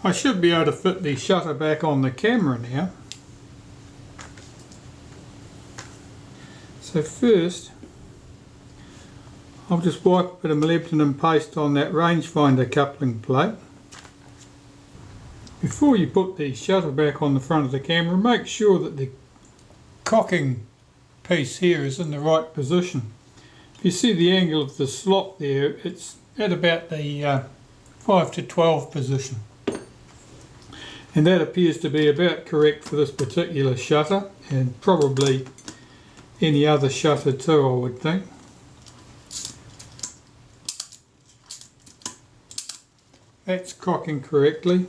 I should be able to fit the shutter back on the camera now. So first, I'll just wipe a bit of molybdenum paste on that rangefinder coupling plate. Before you put the shutter back on the front of the camera, make sure that the cocking piece here is in the right position. If you see the angle of the slot there, it's at about the 5 to 12 position. And that appears to be about correct for this particular shutter, and probably any other shutter too, I would think. That's cocking correctly.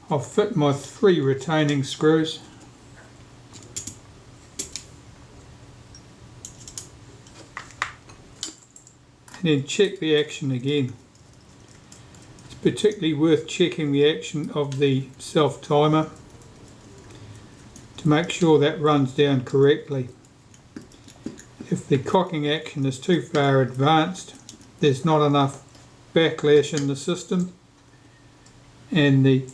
I'll fit my 3 retaining screws. And then check the action again. It's particularly worth checking the action of the self timer to make sure that runs down correctly. If the cocking action is too far advanced, there's not enough backlash in the system and the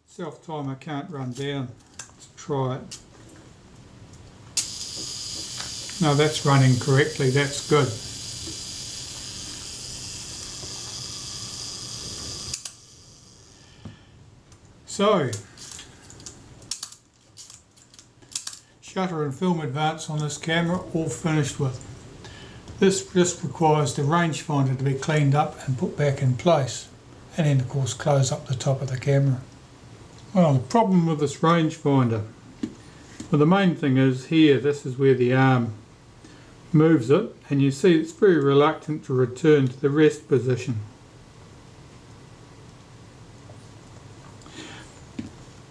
self timer can't run down. Let's try it. No, that's running correctly, that's good. So, shutter and film advance on this camera all finished with. This just requires the rangefinder to be cleaned up and put back in place, and then of course close up the top of the camera. Well, the problem with this rangefinder, well, the main thing is here, this is where the arm moves it, and you see it's very reluctant to return to the rest position.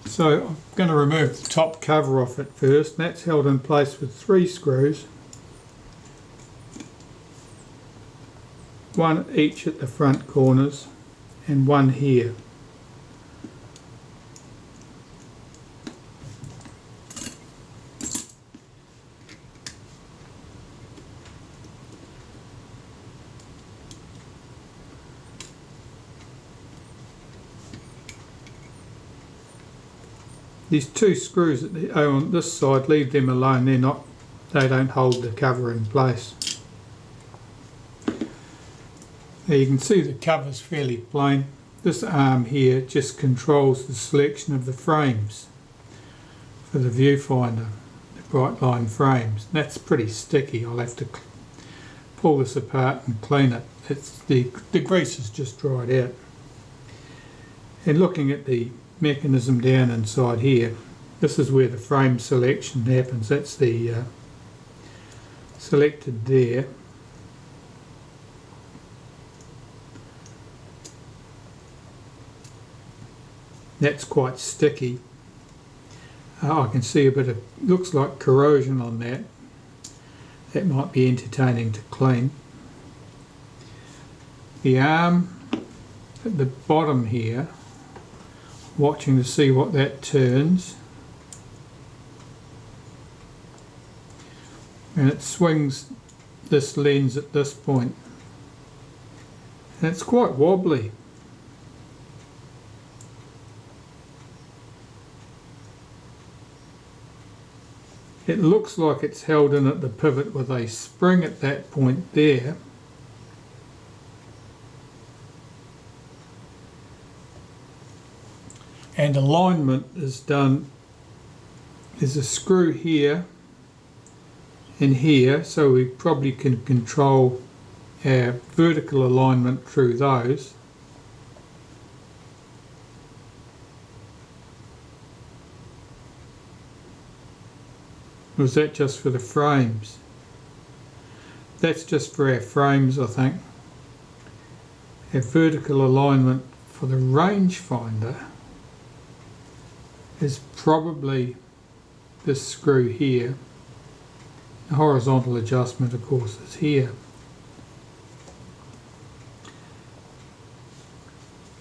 So I'm going to remove the top cover off it first, and that's held in place with 3 screws, 1 each at the front corners and 1 here. These 2 screws that are on this side, leave them alone, they don't hold the cover in place. Now you can see the cover's fairly plain. This arm here just controls the selection of the frames for the viewfinder, the bright line frames. That's pretty sticky. I'll have to pull this apart and clean it. The grease has just dried out. And looking at the mechanism down inside here, this is where the frame selection happens. That's the selected there. That's quite sticky. I can see a bit of, looks like corrosion on that. That might be entertaining to clean. The arm at the bottom here, watching to see what that turns, and it swings this lens at this point, and it's quite wobbly. It looks like it's held in at the pivot with a spring at that point there. And alignment is done, there's a screw here and here, so we probably can control our vertical alignment through those. Or is that just for the frames? That's just for our frames, I think. Our vertical alignment for the rangefinder is probably this screw here. The horizontal adjustment, of course, is here.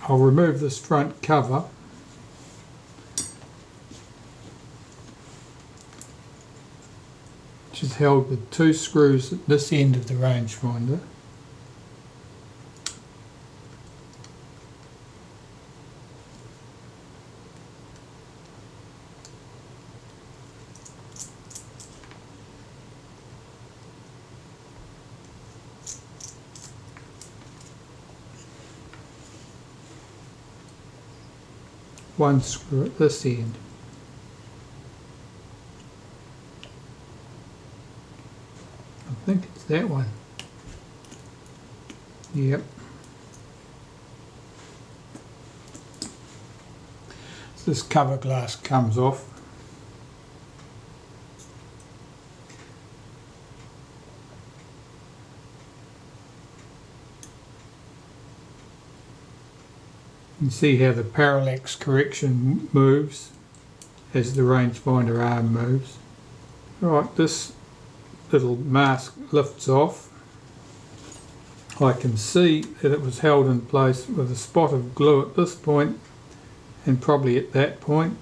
I'll remove this front cover. Which is held with 2 screws at this end of the rangefinder. one screw at this end. I think it's that one. Yep. So this cover glass comes off. You can see how the parallax correction moves as the rangefinder arm moves. Right, this little mask lifts off. I can see that it was held in place with a spot of glue at this point and probably at that point.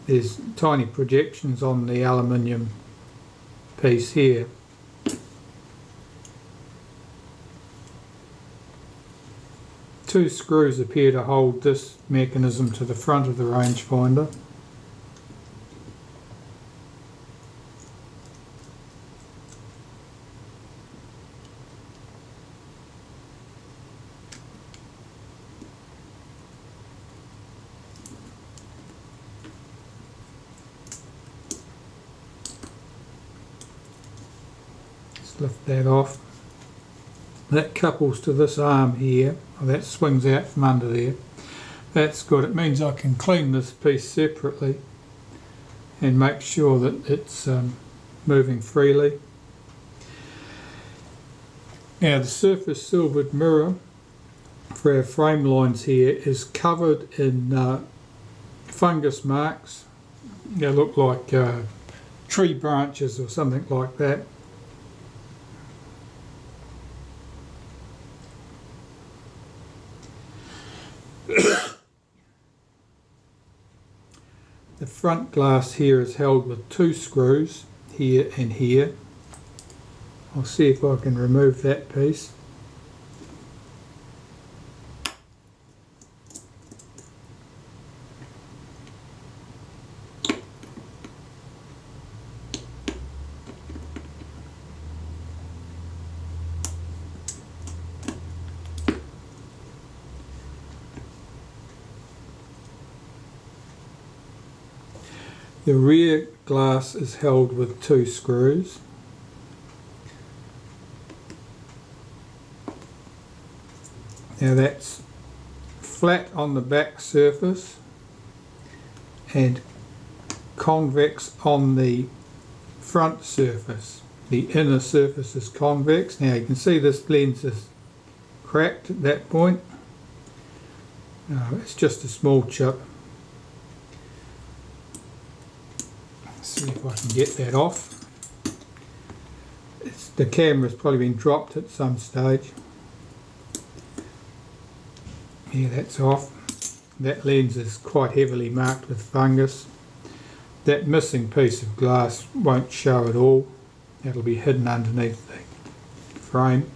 There's tiny projections on the aluminium piece here. Two screws appear to hold this mechanism to the front of the rangefinder. Just lift that off. That couples to this arm here. That swings out from under there. That's good. It means I can clean this piece separately and make sure that it's moving freely. Now the surface silvered mirror for our frame lines here is covered in fungus marks. They look like tree branches or something like that. The front glass here is held with two screws, here and here. I'll see if I can remove that piece. The rear glass is held with two screws. Now that's flat on the back surface and convex on the front surface. The inner surface is convex. Now you can see this lens is cracked at that point. It's just a small chip. See if I can get that off. The camera's probably been dropped at some stage. Yeah, that's off. That lens is quite heavily marked with fungus. That missing piece of glass won't show at all. That'll be hidden underneath the frame.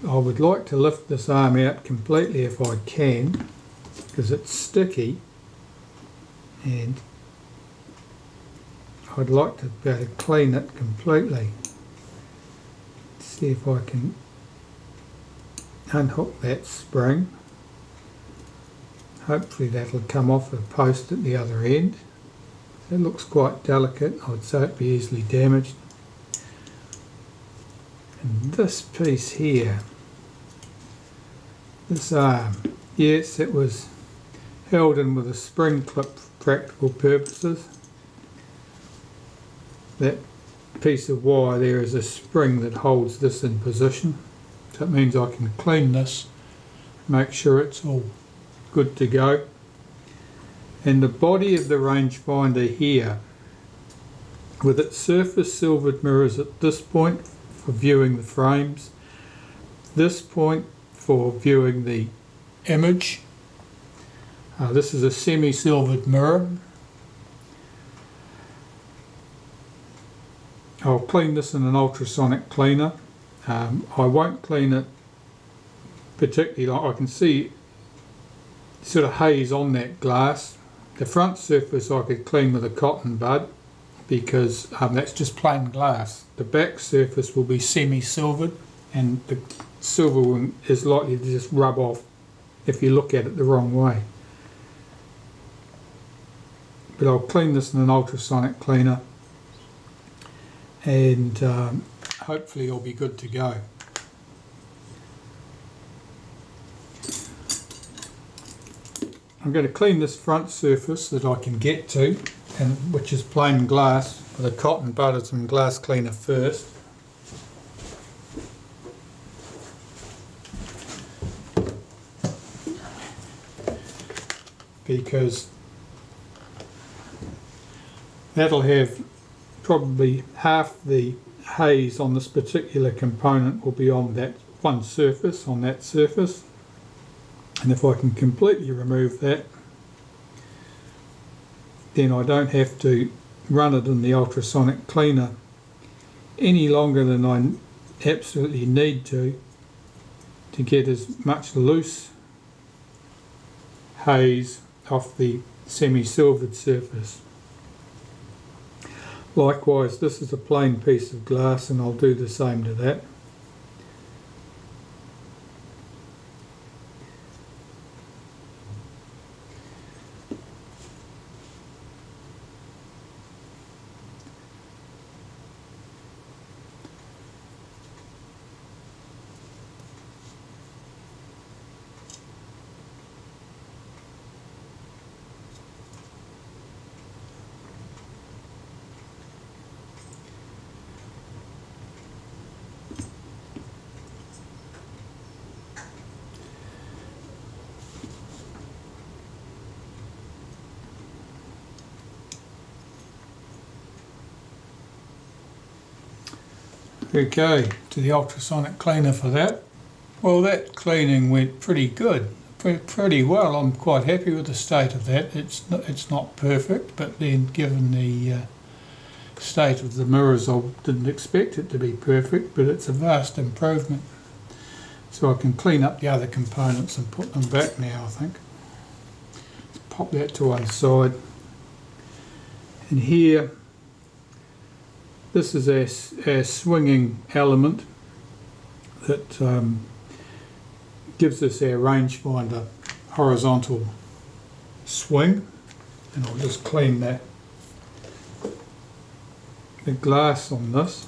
I would like to lift this arm out completely if I can, because it's sticky, and I'd like to be able to clean it completely. See if I can unhook that spring. Hopefully that'll come off the post at the other end. It looks quite delicate. I would say it'd be easily damaged. And this piece here, this arm, yes, it was held in with a spring clip for practical purposes. That piece of wire there is a spring that holds this in position. So it means I can clean this, make sure it's all good to go. And the body of the rangefinder here, with its surface silvered mirrors at this point for viewing the frames, this point for viewing the image. This is a semi-silvered mirror. I'll clean this in an ultrasonic cleaner. I won't clean it particularly. I can see sort of haze on that glass. The front surface I could clean with a cotton bud, because that's just plain glass. The back surface will be semi-silvered, and the silver is likely to just rub off if you look at it the wrong way. But I'll clean this in an ultrasonic cleaner, and hopefully it'll be good to go. I'm going to clean this front surface that I can get to, and which is plain glass, with a cotton bud and some glass cleaner first. Because that'll have probably half the haze on this particular component will be on that one surface, on that surface. And if I can completely remove that, then I don't have to run it in the ultrasonic cleaner any longer than I absolutely need to get as much loose haze off the semi-silvered surface. Likewise, this is a plain piece of glass, and I'll do the same to that. Okay, to the ultrasonic cleaner for that. Well, that cleaning went pretty good, pretty well. I'm quite happy with the state of that. It's not perfect, but then given the state of the mirrors, I didn't expect it to be perfect, but it's a vast improvement. So I can clean up the other components and put them back now, I think. Let's pop that to one side. And here, this is our swinging element that gives us our rangefinder horizontal swing, and I'll just clean the glass on this.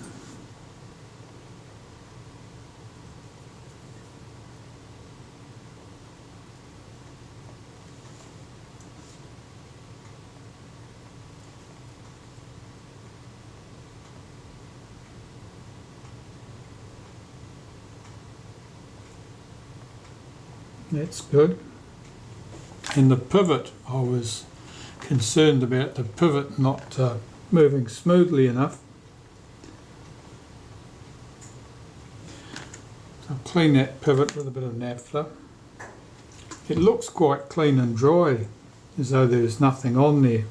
That's good. And the pivot, I was concerned about the pivot not moving smoothly enough. So I'll clean that pivot with a bit of naphtha. It looks quite clean and dry, as though there's nothing on there.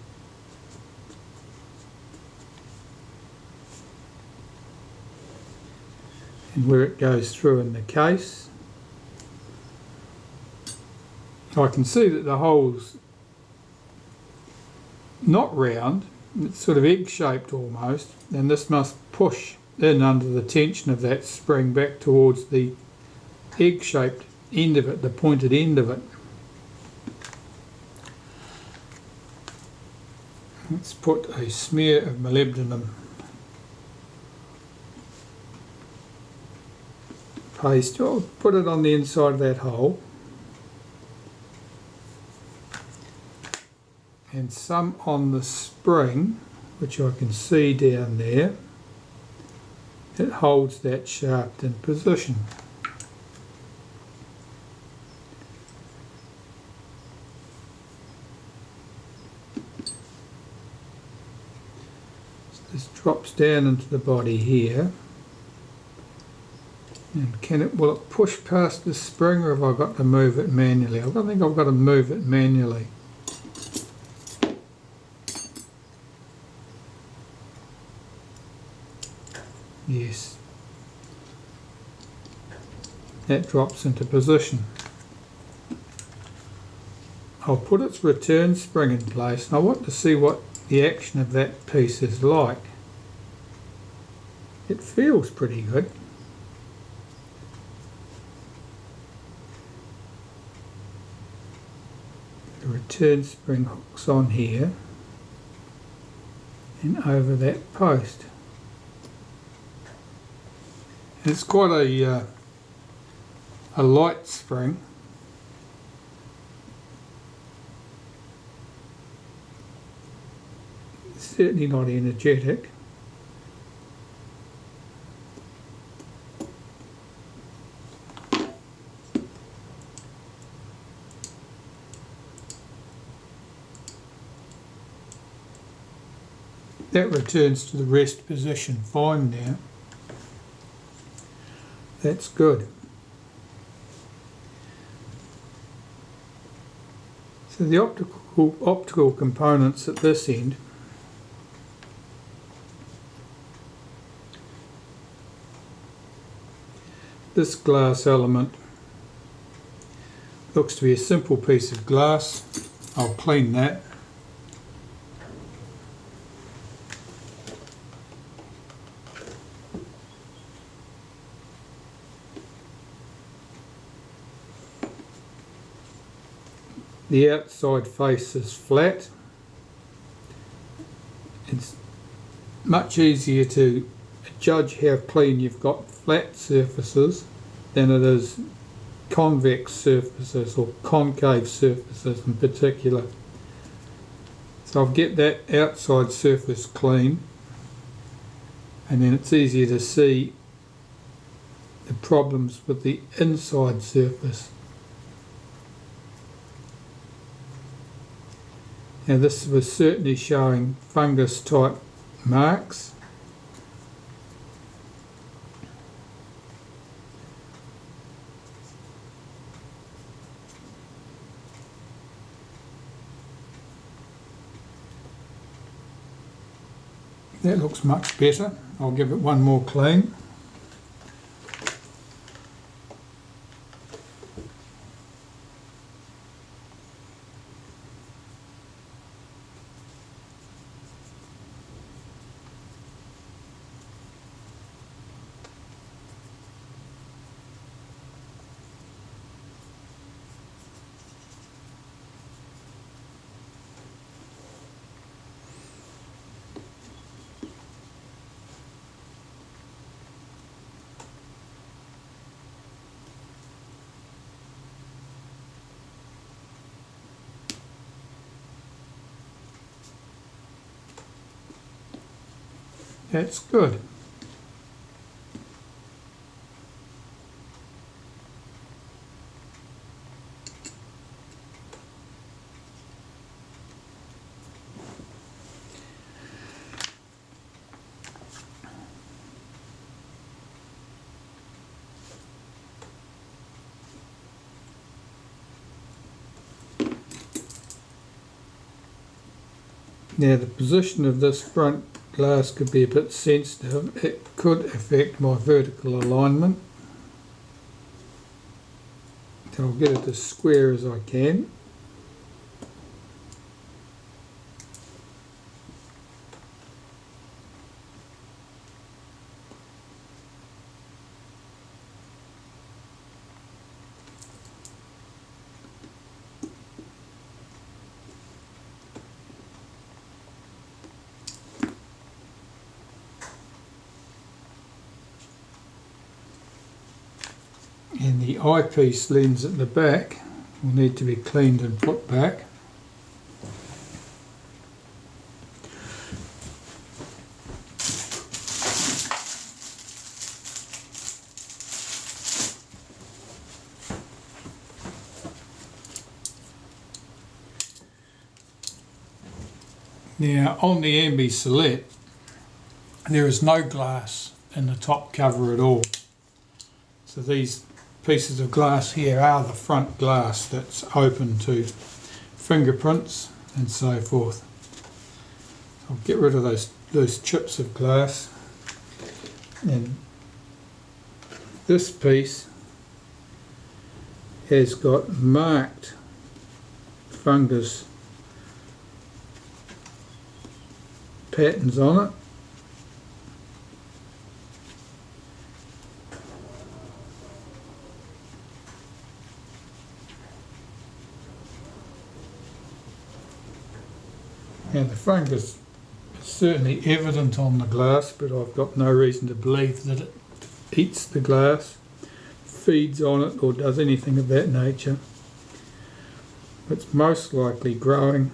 And where it goes through in the case, I can see that the hole's not round, it's sort of egg-shaped almost, and this must push in under the tension of that spring back towards the egg-shaped end of it, the pointed end of it. Let's put a smear of molybdenum paste. I'll put it on the inside of that hole. And some on the spring, which I can see down there. It holds that shaft in position. So this drops down into the body here. And will it push past the spring, or have I got to move it manually? I think I've got to move it manually. Yes, that drops into position. I'll put its return spring in place, and I want to see what the action of that piece is like. It feels pretty good. The return spring hooks on here and over that post. And it's quite a light spring. Certainly not energetic. That returns to the rest position fine now. That's good. So the optical components at this end this glass element looks to be a simple piece of glass. I'll clean that. The outside face is flat. It's much easier to judge how clean you've got flat surfaces than it is convex surfaces or concave surfaces in particular. So I'll get that outside surface clean, and then it's easier to see the problems with the inside surface. Now this was certainly showing fungus type marks. That looks much better. I'll give it one more clean. That's good. Now the position of this front glass could be a bit sensitive. It could affect my vertical alignment. So I'll get it as square as I can. And the eyepiece lens at the back will need to be cleaned and put back. Now on the Ambi-Silette there is no glass in the top cover at all. So these pieces of glass here are the front glass that's open to fingerprints and so forth. I'll get rid of those chips of glass, and this piece has got marked fungus patterns on it. Now the fungus is certainly evident on the glass, but I've got no reason to believe that it eats the glass, feeds on it, or does anything of that nature. It's most likely growing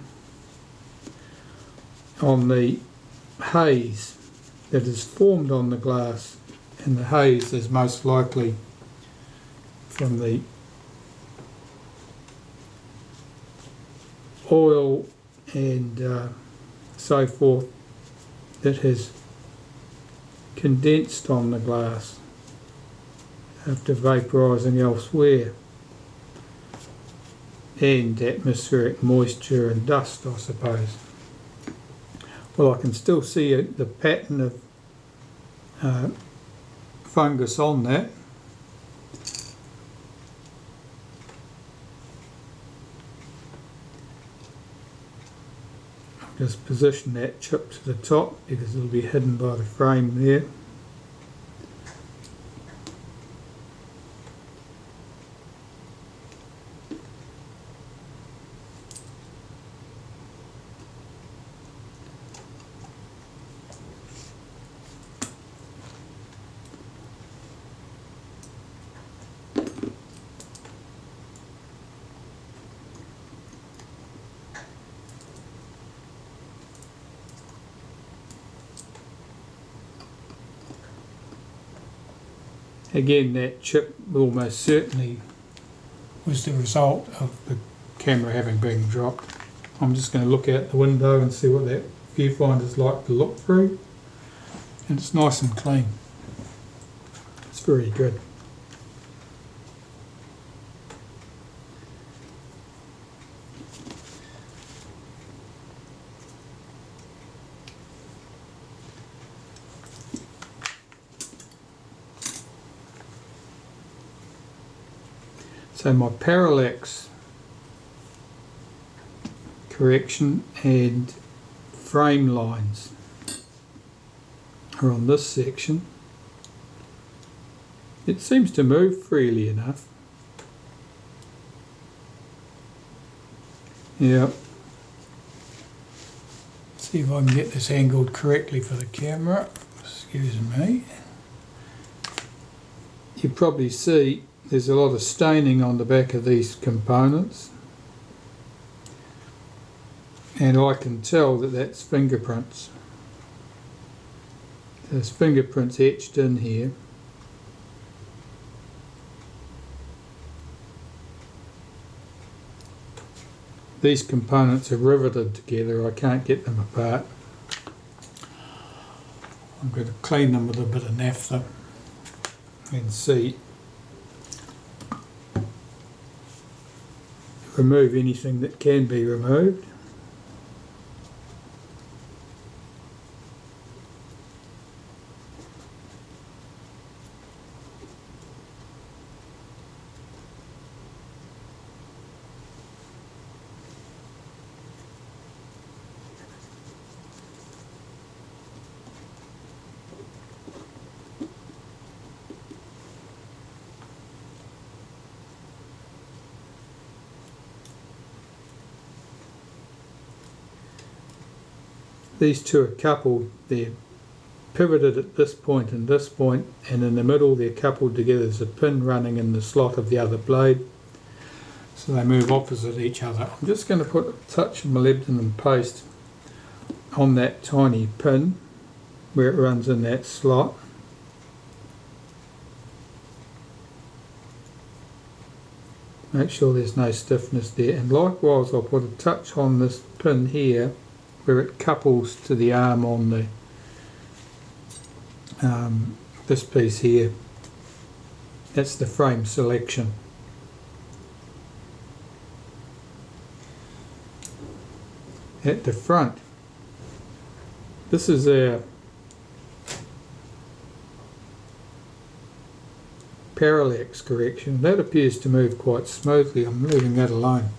on the haze that is formed on the glass, and the haze is most likely from the oil and so forth that has condensed on the glass after vaporising elsewhere, and atmospheric moisture and dust, I suppose. Well, I can still see the pattern of fungus on that. Just position that chip to the top because it'll be hidden by the frame there. Again, that chip almost certainly was the result of the camera having been dropped. I'm just going to look out the window and see what that viewfinder's like to look through. And it's nice and clean. It's very good. So my parallax correction and frame lines are on this section. It seems to move freely enough. Yeah. See if I can get this angled correctly for the camera. Excuse me. You probably see there's a lot of staining on the back of these components, and I can tell that that's fingerprints. There's fingerprints etched in here. These components are riveted together, I can't get them apart. I'm going to clean them with a bit of naphtha and see. Remove anything that can be removed. These two are coupled, they're pivoted at this point and this point, and in the middle they're coupled together. There's a pin running in the slot of the other blade, so they move opposite each other. I'm just going to put a touch of molybdenum paste on that tiny pin where it runs in that slot. Make sure there's no stiffness there, and likewise I'll put a touch on this pin here where it couples to the arm on the this piece here. That's the frame selection. At the front, this is our parallax correction. That appears to move quite smoothly. I'm leaving that alone.